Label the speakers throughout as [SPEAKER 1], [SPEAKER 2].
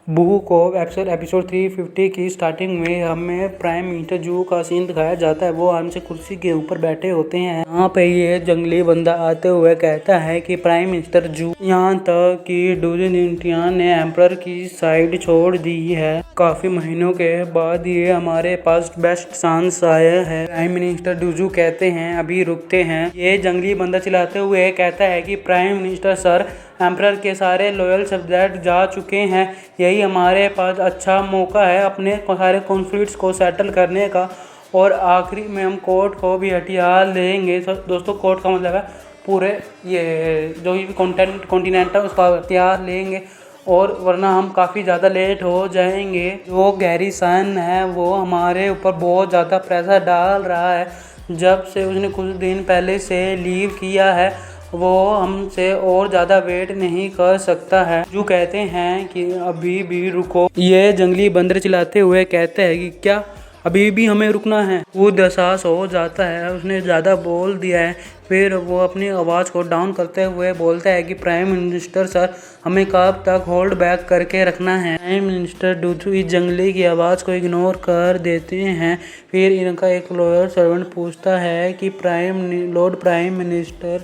[SPEAKER 1] बू को एपिसोड 350 की स्टार्टिंग में हमें प्राइम मिनिस्टर जू का सीन दिखाया जाता है। वो आराम से कुर्सी के ऊपर बैठे होते हैं। यहाँ पे ये जंगली बंदा आते हुए कहता है कि प्राइम मिनिस्टर जू, यहाँ तक कि डोजिनटियान ने एम्परर की साइड छोड़ दी है। काफी महीनों के बाद ये हमारे पास बेस्ट चांस आया है। प्राइम मिनिस्टर डूजू कहते हैं अभी रुकते हैं। ये जंगली बंदा चिल्लाते हुए कहता है कि प्राइम मिनिस्टर सर, एम्परर के सारे लॉयल सब्जेक्ट जा चुके हैं। यही हमारे पास अच्छा मौका है अपने सारे कॉन्फ्लिक्ट्स को सेटल करने का, और आखिरी में हम कोर्ट को भी हटिया लेंगे। दोस्तों, कोर्ट का मतलब है पूरे ये जो भी कॉन्टिनेंट है उसका हथियार लेंगे, और वरना हम काफ़ी ज़्यादा लेट हो जाएंगे। जो गैरी सन है वो हमारे ऊपर बहुत ज़्यादा प्रेशर डाल रहा है। जब से उसने कुछ दिन पहले से लीव किया है, वो हमसे और ज़्यादा वेट नहीं कर सकता है। जो कहते हैं कि अभी भी रुको। ये जंगली बंदर चिल्लाते हुए कहते हैं कि क्या अभी भी हमें रुकना है। वो एहसास हो जाता है उसने ज़्यादा बोल दिया है। फिर वो अपनी आवाज़ को डाउन करते हुए बोलता है कि प्राइम मिनिस्टर सर, हमें कब तक होल्ड बैक करके रखना है। प्राइम मिनिस्टर डूजू इस जंगली की आवाज़ को इग्नोर कर देते हैं। फिर इनका एक लॉयर सर्वेंट पूछता है कि लॉर्ड प्राइम मिनिस्टर,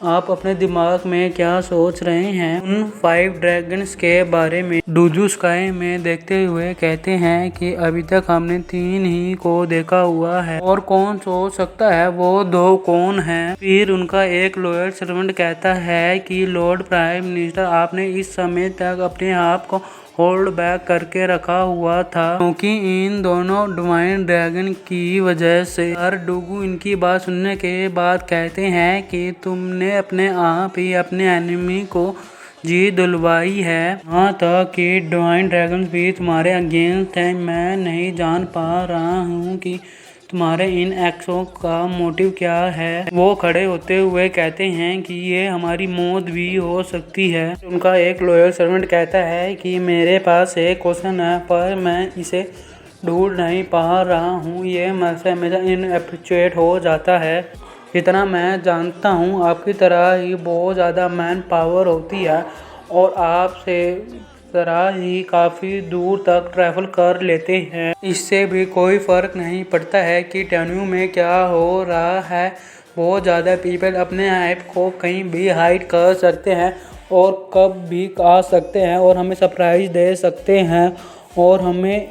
[SPEAKER 1] आप अपने दिमाग में क्या सोच रहे हैं उन 5 ड्रैगन्स के बारे में। डूजू स्काई में देखते हुए कहते हैं कि अभी तक हमने 3 ही को देखा हुआ है, और कौन सोच सकता है वो 2 कौन हैं। फिर उनका एक लॉयर सर्वेंट कहता है कि लॉर्ड प्राइम मिनिस्टर, आपने इस समय तक अपने आप को होल्ड बैक करके रखा हुआ था क्योंकि इन दोनों डिवाइन ड्रैगन की वजह से। हर डूगू इनकी बात सुनने के बाद कहते हैं कि तुमने अपने आप ही अपने एनिमी को जीत दिलवाई है। यहाँ तक कि डिवाइन ड्रैगन भी तुम्हारे अगेंस्ट है। मैं नहीं जान पा रहा हूँ कि तुम्हारे इन एक्शनों का मोटिव क्या है। वो खड़े होते हुए कहते हैं कि ये हमारी मौत भी हो सकती है। उनका एक लॉयल सर्वेंट कहता है कि मेरे पास एक क्वेश्चन है, पर मैं इसे ढूंढ नहीं पा रहा हूँ। ये मुझसे हमेशा इनएप्रिशिएट हो जाता है। जितना मैं जानता हूँ आपकी तरह ही बहुत ज़्यादा मैन पावर होती है, और आपसे तरह ही काफ़ी दूर तक ट्रैवल कर लेते हैं। इससे भी कोई फ़र्क नहीं पड़ता है कि टैन्यू में क्या हो रहा है। बहुत ज़्यादा पीपल अपने ऐप को कहीं भी हाइड कर सकते हैं और कब भी आ सकते हैं और हमें सरप्राइज़ दे सकते हैं, और हमें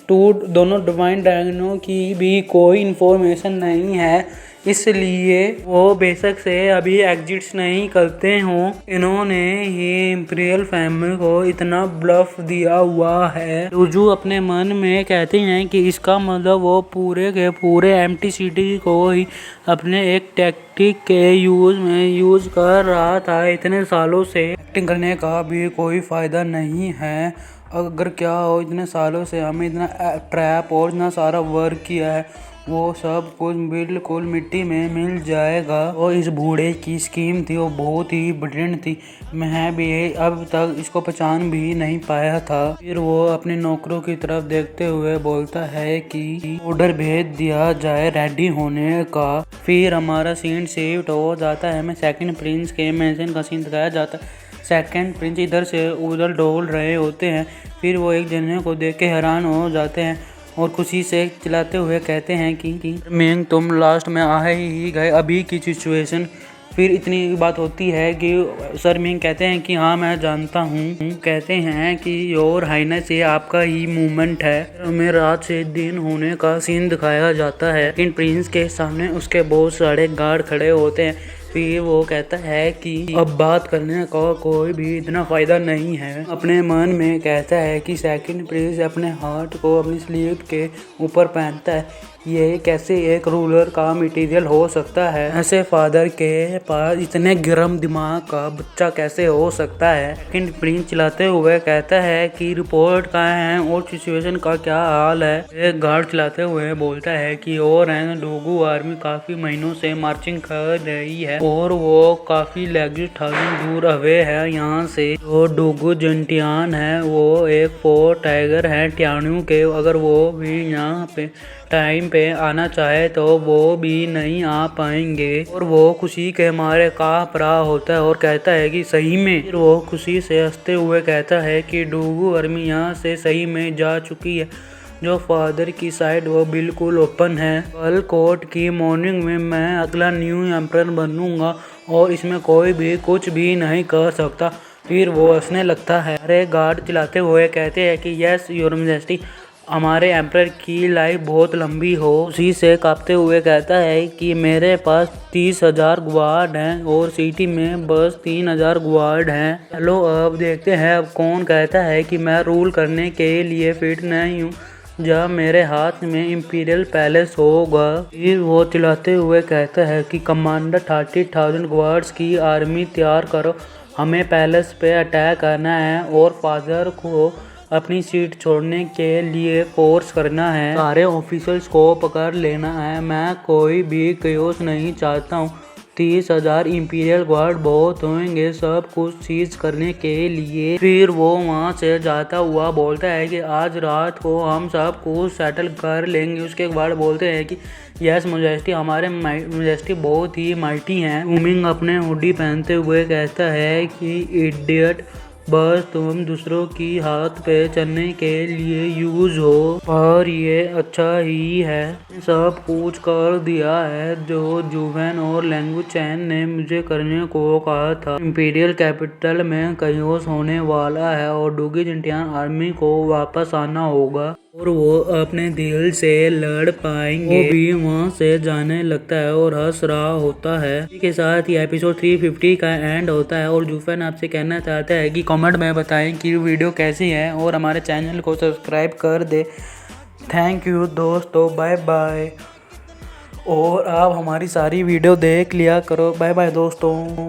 [SPEAKER 1] दोनों डिवाइन ड्रैगनों की भी कोई इन्फॉर्मेशन नहीं है। इसलिए वो बेशक से अभी एग्जिट्स नहीं करते हों, इन्होंने ये इंपीरियल फैमिली को इतना ब्लफ दिया हुआ है। डूजू अपने मन में कहते हैं कि इसका मतलब वो पूरे के पूरे एम्प्टी सिटी को ही अपने एक टैक्टिक के यूज कर रहा था। इतने सालों से एक्टिंग करने का भी कोई फ़ायदा नहीं है। अगर क्या हो, इतने सालों से हमें इतना ट्रैप और इतना सारा वर्क किया है, वो सब कुछ बिल्कुल मिट्टी में मिल जाएगा। और इस बूढ़े की स्कीम थी वो बहुत ही ब्रिलियंट थी। मैं भी अब तक इसको पहचान भी नहीं पाया था। फिर वो अपने नौकरों की तरफ देखते हुए बोलता है कि ऑर्डर भेज दिया जाए रेडी होने का। फिर हमारा सीन शिफ्ट हो जाता है। हमें सेकंड प्रिंस के मैंशन का सीन दिखाया जाता है। सेकंड प्रिंस इधर से उधर डोल रहे होते हैं। फिर वो एक जने को देख के हैरान हो जाते हैं और खुशी से चिल्लाते हुए कहते हैं कि मिंग, तुम लास्ट में आ ही गए। अभी की सिचुएशन। फिर इतनी बात होती है कि सर मिंग कहते हैं कि हाँ मैं जानता हूँ। कहते हैं कि योर हाइनेस, ये आपका ही मूवमेंट है। हमें रात से दिन होने का सीन दिखाया जाता है, लेकिन प्रिंस के सामने उसके बहुत सारे गार्ड खड़े होते हैं। फिर वो कहता है कि अब बात करने का कोई भी इतना फ़ायदा नहीं है। अपने मन में कहता है कि सेकंड प्रिंस अपने हार्ट को अपनी स्लीव के ऊपर पहनता है। ये कैसे एक रूलर का मटेरियल हो सकता है? ऐसे फादर के पास इतने गर्म दिमाग का बच्चा कैसे हो सकता है? सेकंड प्रिंस चिल्लाते हुए कहता है कि रिपोर्ट कहाँ है और सिचुएशन का क्या हाल है। एक गार्ड चिल्लाते हुए बोलता है कि और डोगू आर्मी काफ़ी महीनों से मार्चिंग कर रही है, और वो काफ़ी लेग्स दूर अवे है यहाँ से। जो डोगू जंटियान है वो एक 4 टाइगर है टैन्यू के। अगर वो भी यहाँ पे टाइम पे आना चाहे तो वो भी नहीं आ पाएंगे और वो खुशी के मारे कांप रहा होता है और कहता है कि सही में। फिर वो खुशी से हंसते हुए कहता है कि डूगू अर्मी यहाँ से सही में जा चुकी है। जो फादर की साइड वो बिल्कुल ओपन है। कल कोर्ट की मॉर्निंग में मैं अगला न्यू एम्परर बनूंगा और इसमें कोई भी कुछ भी नहीं कर सकता। फिर वो हंसने लगता है। अरे गार्ड चिल्लाते हुए कहते हैं कि यस योर मैजेस्टी, हमारे एम्परर की लाइफ बहुत लंबी हो। उसी से कांपते हुए कहता है कि मेरे पास 30,000 गार्ड हैं और सिटी में बस 3,000 गार्ड हैं। चलो अब देखते हैं अब कौन कहता है कि मैं रूल करने के लिए फिट नहीं हूँ जब मेरे हाथ में इंपीरियल पैलेस होगा। फिर वो चिल्लाते हुए कहता है कि कमांडर 30,000 गार्ड्स की आर्मी तैयार करो, हमें पैलेस पे अटैक करना है और फादर को अपनी सीट छोड़ने के लिए फोर्स करना है। सारे ऑफिसर्स को पकड़ लेना है। मैं कोई भी केओस नहीं चाहता हूँ। 30,000 इंपीरियल गार्ड बहुत होंगे सब कुछ सीज करने के लिए। फिर वो वहाँ से जाता हुआ बोलता है कि आज रात को हम सब कुछ सेटल कर लेंगे। उसके बाद बोलते हैं कि यस मैजेस्टी, हमारे मैजेस्टी बहुत ही माइटी हैं। उमिंग अपने हुडी पहनते हुए कहता है कि इडियट, बस तुम दूसरों की हाथ पे चलने के लिए यूज हो और ये अच्छा ही है। सब कुछ कर दिया है जो जुवेन और लैंगू चैन ने मुझे करने को कहा था। इंपीरियल कैपिटल में कयोस होने वाला है और डूगी जिंटियान आर्मी को वापस आना होगा और वो अपने दिल से लड़ पाएंगे। वो भी वहाँ से जाने लगता है और हंस रहा होता है। इसी के साथ ही एपिसोड 350 का एंड होता है और जुफेन आपसे कहना चाहता है कि कमेंट में बताएं कि वीडियो कैसी है और हमारे चैनल को सब्सक्राइब कर दे। थैंक यू दोस्तों, बाय बाय। और आप हमारी सारी वीडियो देख लिया करो। बाय बाय दोस्तों।